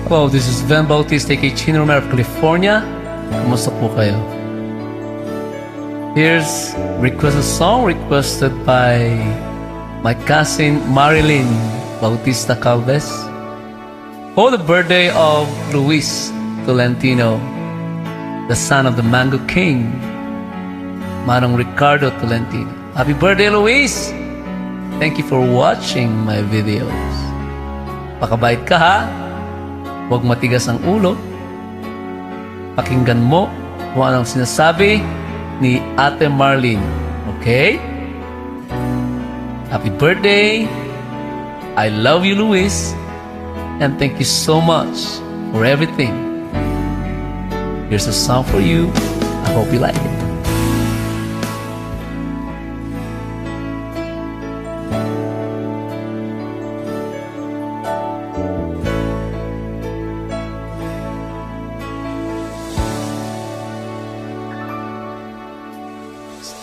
Wow, this is VHEN Bautista, aka Chino, Romero of California. Kumusta po kayo? Here's a song requested by my cousin Marilyn Bautista Calves for the birthday of Luis Tolentino, the son of the Mango King, Manong Ricardo Tolentino. Happy birthday, Luis! Thank you for watching my videos. Pakabait ka ha? Huwag matigas ang ulo. Pakinggan mo kung anong sinasabi ni Ate Marlene. Okay? Happy birthday! I love you, Luis. And thank you so much for everything. Here's a song for you. I hope you like it.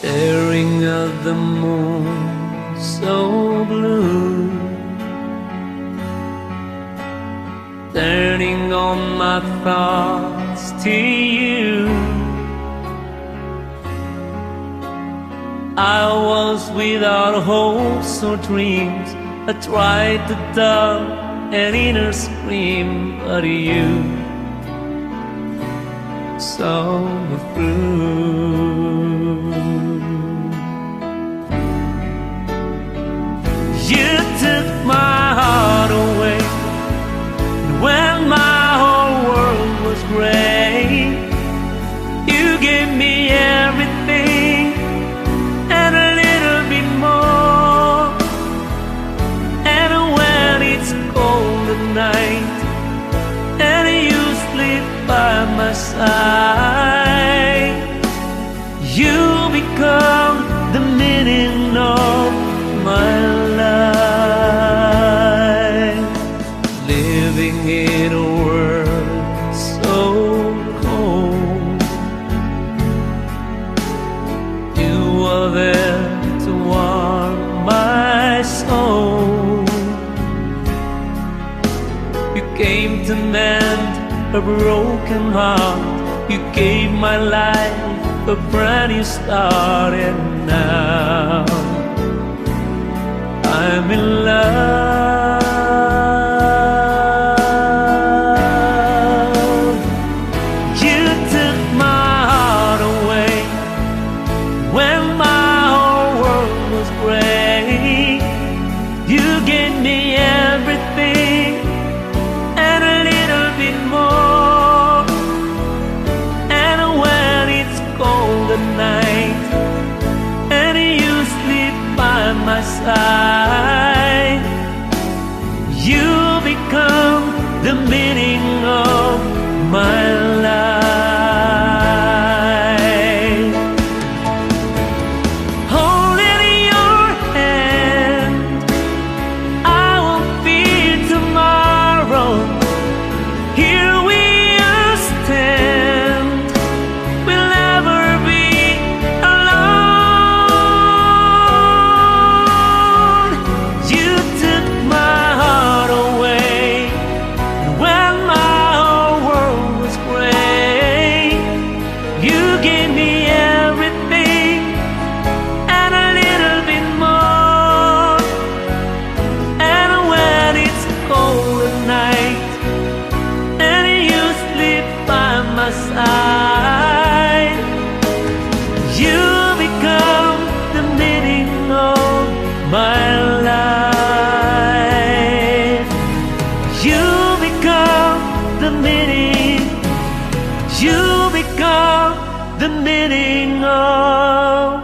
Staring at the moon so blue, turning on my thoughts to you. I was without hopes or dreams. I tried to dull an inner scream, but you saw through. You took my heart away, and when my whole world was gray, you gave me everything and a little bit more. And when it's cold at night and you sleep by my side, you become the meaning of my life. Living in a world so cold, you were there to warm my soul. You came to mend a broken heart. You gave my life a brand new start, and now I'm in love. You took my heart away when my whole world was gray. You gave me everything and a little bit more. And when it's cold at night and you sleep by my side, you become the meaning of my life. Holding your hand, I won't fear tomorrow. Here we stand, we'll never be alone. You took my heart away when my whole world was gray. You gave me everything and a little bit more. And when it's cold at night and you sleep by my side, you become the meaning of my life. You become the meaning. You become the meaning of